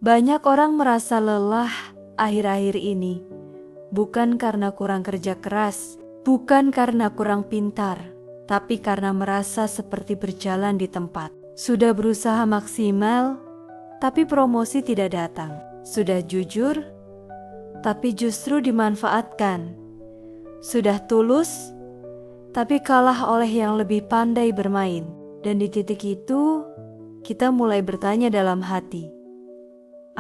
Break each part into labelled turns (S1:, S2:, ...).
S1: Banyak orang merasa lelah akhir-akhir ini, bukan karena kurang kerja keras, bukan karena kurang pintar, tapi karena merasa seperti berjalan di tempat. Sudah berusaha maksimal, tapi promosi tidak datang. Sudah jujur, tapi justru dimanfaatkan. Sudah tulus, tapi kalah oleh yang lebih pandai bermain. Dan di titik itu, kita mulai bertanya dalam hati,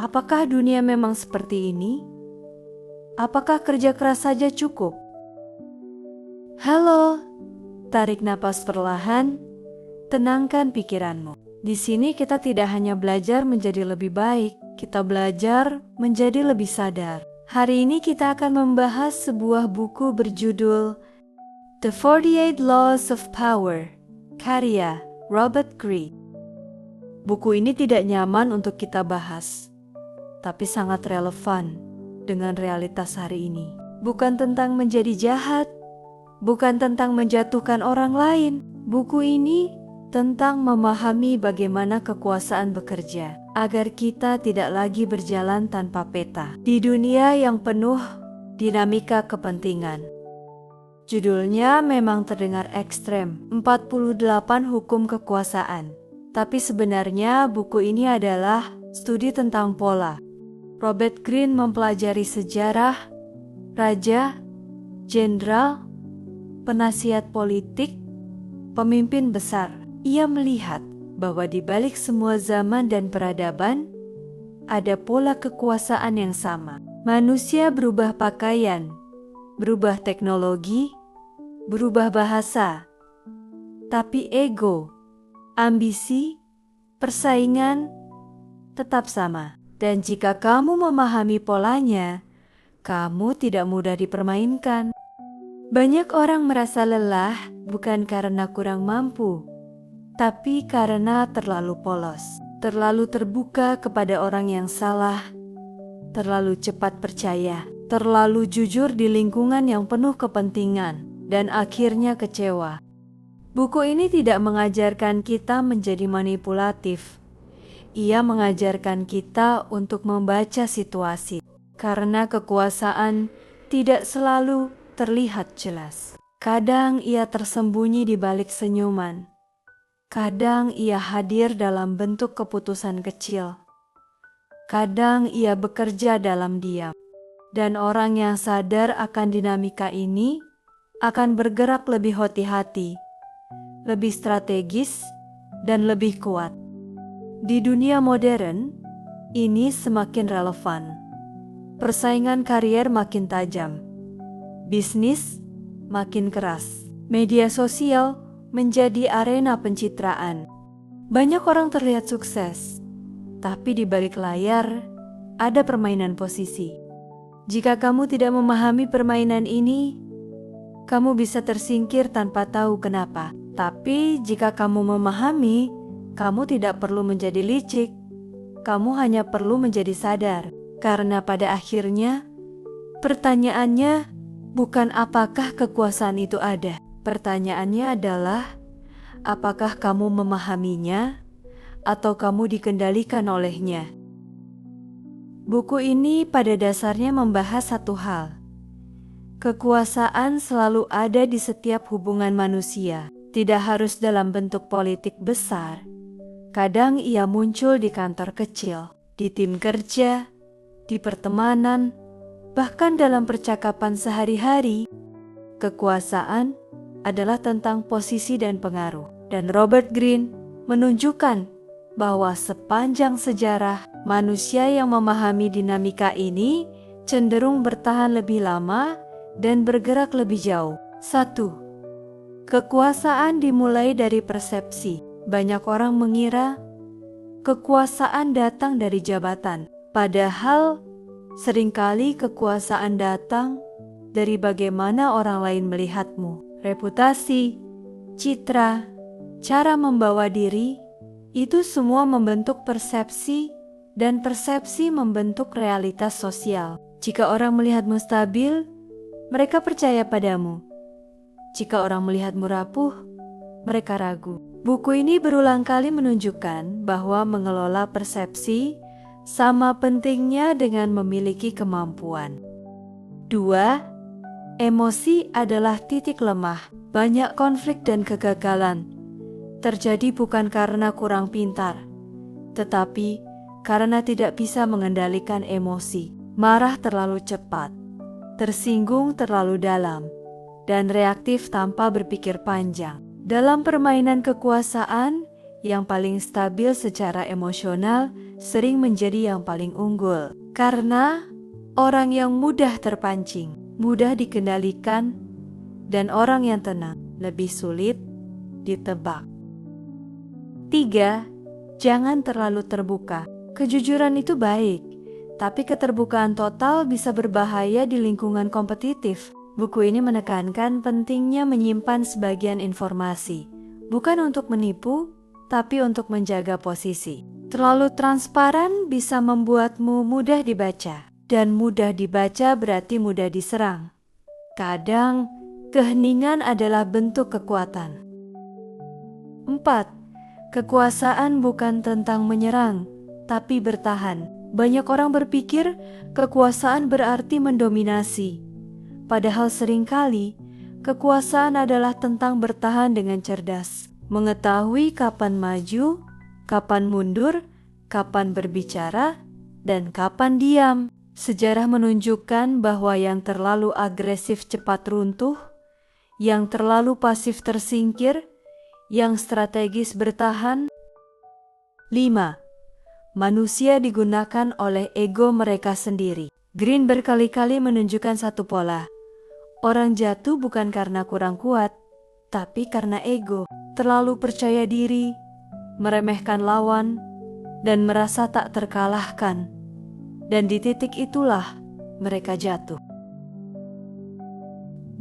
S1: apakah dunia memang seperti ini? Apakah kerja keras saja cukup? Halo, tarik napas perlahan, tenangkan pikiranmu. Di sini kita tidak hanya belajar menjadi lebih baik, kita belajar menjadi lebih sadar. Hari ini kita akan membahas sebuah buku berjudul The 48 Laws of Power, karya Robert Greene. Buku ini tidak nyaman untuk kita bahas, tapi sangat relevan dengan realitas hari ini. Bukan tentang menjadi jahat, bukan tentang menjatuhkan orang lain. Buku ini tentang memahami bagaimana kekuasaan bekerja, agar kita tidak lagi berjalan tanpa peta di dunia yang penuh dinamika kepentingan. Judulnya memang terdengar ekstrem, 48 hukum kekuasaan. Tapi sebenarnya buku ini adalah studi tentang pola. Robert Greene mempelajari sejarah, raja, jenderal, penasihat politik, pemimpin besar. Ia melihat bahwa di balik semua zaman dan peradaban, ada pola kekuasaan yang sama. Manusia berubah pakaian, berubah teknologi, berubah bahasa, tapi ego, ambisi, persaingan tetap sama. Dan jika kamu memahami polanya, kamu tidak mudah dipermainkan. Banyak orang merasa lelah bukan karena kurang mampu, tapi karena terlalu polos, terlalu terbuka kepada orang yang salah, terlalu cepat percaya, terlalu jujur di lingkungan yang penuh kepentingan, dan akhirnya kecewa. Buku ini tidak mengajarkan kita menjadi manipulatif. Ia mengajarkan kita untuk membaca situasi, karena kekuasaan tidak selalu terlihat jelas. Kadang ia tersembunyi di balik senyuman. Kadang ia hadir dalam bentuk keputusan kecil. Kadang ia bekerja dalam diam. Dan orang yang sadar akan dinamika ini akan bergerak lebih hati-hati, lebih strategis, dan lebih kuat. Di dunia modern, ini semakin relevan. Persaingan karier makin tajam, bisnis makin keras, media sosial menjadi arena pencitraan. Banyak orang terlihat sukses, tapi di balik layar ada permainan posisi. Jika kamu tidak memahami permainan ini, kamu bisa tersingkir tanpa tahu kenapa. Tapi jika kamu memahami, kamu tidak perlu menjadi licik. Kamu hanya perlu menjadi sadar. Karena pada akhirnya, pertanyaannya bukan apakah kekuasaan itu ada. Pertanyaannya adalah, apakah kamu memahaminya atau kamu dikendalikan olehnya? Buku ini pada dasarnya membahas satu hal. Kekuasaan selalu ada di setiap hubungan manusia. Tidak harus dalam bentuk politik besar. Kadang ia muncul di kantor kecil, di tim kerja, di pertemanan, bahkan dalam percakapan sehari-hari. Kekuasaan adalah tentang posisi dan pengaruh. Dan Robert Greene menunjukkan bahwa sepanjang sejarah, manusia yang memahami dinamika ini cenderung bertahan lebih lama dan bergerak lebih jauh. 1. Kekuasaan dimulai dari persepsi. Banyak orang mengira kekuasaan datang dari jabatan. Padahal seringkali kekuasaan datang dari bagaimana orang lain melihatmu. Reputasi, citra, cara membawa diri, itu semua membentuk persepsi dan persepsi membentuk realitas sosial. Jika orang melihatmu stabil, mereka percaya padamu. Jika orang melihatmu rapuh, mereka ragu. Buku ini berulang kali menunjukkan bahwa mengelola persepsi sama pentingnya dengan memiliki kemampuan. 2. Emosi adalah titik lemah. Banyak konflik dan kegagalan terjadi bukan karena kurang pintar, tetapi karena tidak bisa mengendalikan emosi. Marah terlalu cepat, tersinggung terlalu dalam, dan reaktif tanpa berpikir panjang. Dalam permainan kekuasaan, yang paling stabil secara emosional sering menjadi yang paling unggul. Karena orang yang mudah terpancing, mudah dikendalikan, dan orang yang tenang lebih sulit ditebak. 3. Jangan terlalu terbuka. Kejujuran itu baik, tapi keterbukaan total bisa berbahaya di lingkungan kompetitif. Buku ini menekankan pentingnya menyimpan sebagian informasi, bukan untuk menipu, tapi untuk menjaga posisi. Terlalu transparan bisa membuatmu mudah dibaca, dan mudah dibaca berarti mudah diserang. Kadang, keheningan adalah bentuk kekuatan. 4. Kekuasaan bukan tentang menyerang, tapi bertahan. Banyak orang berpikir kekuasaan berarti mendominasi. Padahal seringkali, kekuasaan adalah tentang bertahan dengan cerdas. Mengetahui kapan maju, kapan mundur, kapan berbicara, dan kapan diam. Sejarah menunjukkan bahwa yang terlalu agresif cepat runtuh, yang terlalu pasif tersingkir, yang strategis bertahan. 5. Manusia digunakan oleh ego mereka sendiri. Green berkali-kali menunjukkan satu pola. Orang jatuh bukan karena kurang kuat, tapi karena ego. Terlalu percaya diri, meremehkan lawan, dan merasa tak terkalahkan. Dan di titik itulah mereka jatuh.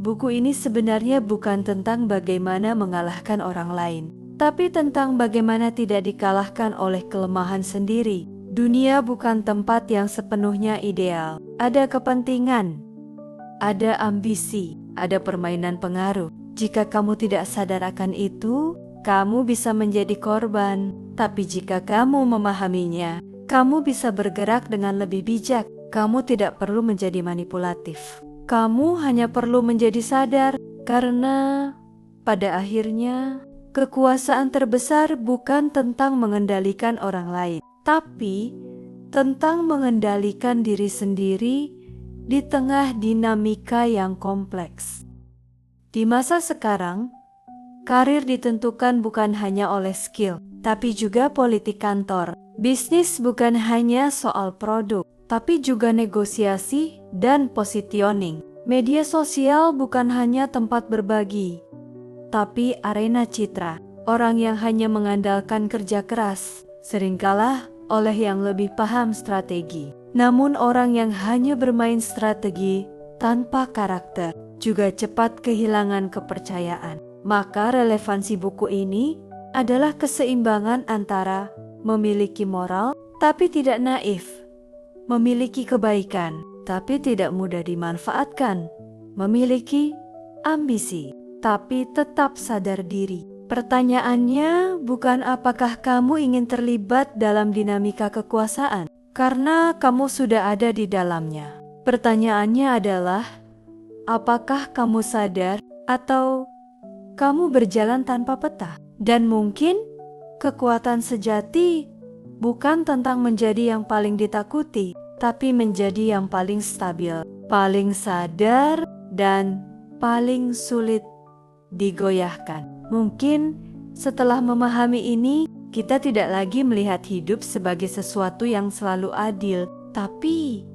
S1: Buku ini sebenarnya bukan tentang bagaimana mengalahkan orang lain, tapi tentang bagaimana tidak dikalahkan oleh kelemahan sendiri. Dunia bukan tempat yang sepenuhnya ideal. Ada kepentingan, ada ambisi, ada permainan pengaruh. Jika kamu tidak sadar akan itu, kamu bisa menjadi korban. Tapi jika kamu memahaminya, kamu bisa bergerak dengan lebih bijak. Kamu tidak perlu menjadi manipulatif. Kamu hanya perlu menjadi sadar, karena pada akhirnya kekuasaan terbesar bukan tentang mengendalikan orang lain, tapi tentang mengendalikan diri sendiri di tengah dinamika yang kompleks. Di masa sekarang, karir ditentukan bukan hanya oleh skill, tapi juga politik kantor. Bisnis bukan hanya soal produk, tapi juga negosiasi dan positioning. Media sosial bukan hanya tempat berbagi, tapi arena citra. Orang yang hanya mengandalkan kerja keras sering kalah oleh yang lebih paham strategi. Namun orang yang hanya bermain strategi tanpa karakter juga cepat kehilangan kepercayaan. Maka relevansi buku ini adalah keseimbangan antara memiliki moral tapi tidak naif, memiliki kebaikan tapi tidak mudah dimanfaatkan, memiliki ambisi tapi tetap sadar diri. Pertanyaannya bukan apakah kamu ingin terlibat dalam dinamika kekuasaan, karena kamu sudah ada di dalamnya. Pertanyaannya adalah, apakah kamu sadar atau kamu berjalan tanpa peta? Dan mungkin kekuatan sejati bukan tentang menjadi yang paling ditakuti, tapi menjadi yang paling stabil, paling sadar, dan paling sulit digoyahkan. Mungkin setelah memahami ini, kita tidak lagi melihat hidup sebagai sesuatu yang selalu adil, tapi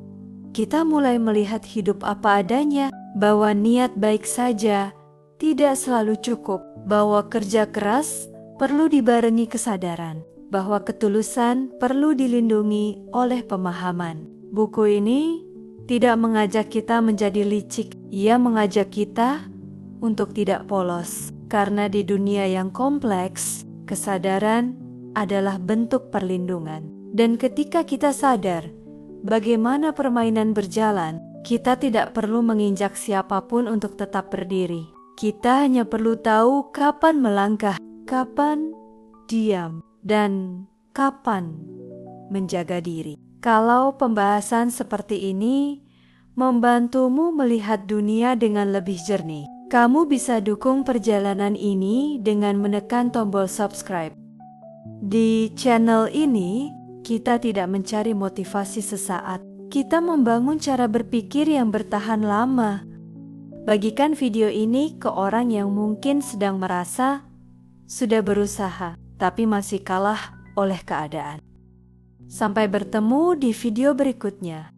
S1: kita mulai melihat hidup apa adanya, bahwa niat baik saja tidak selalu cukup, bahwa kerja keras perlu dibarengi kesadaran, bahwa ketulusan perlu dilindungi oleh pemahaman. Buku ini tidak mengajak kita menjadi licik, ia mengajak kita untuk tidak polos. Karena di dunia yang kompleks, kesadaran adalah bentuk perlindungan. Dan ketika kita sadar bagaimana permainan berjalan, kita tidak perlu menginjak siapapun untuk tetap berdiri. Kita hanya perlu tahu kapan melangkah, kapan diam, dan kapan menjaga diri. Kalau pembahasan seperti ini membantumu melihat dunia dengan lebih jernih, kamu bisa dukung perjalanan ini dengan menekan tombol subscribe. Di channel ini, kita tidak mencari motivasi sesaat. Kita membangun cara berpikir yang bertahan lama. Bagikan video ini ke orang yang mungkin sedang merasa sudah berusaha, tapi masih kalah oleh keadaan. Sampai bertemu di video berikutnya.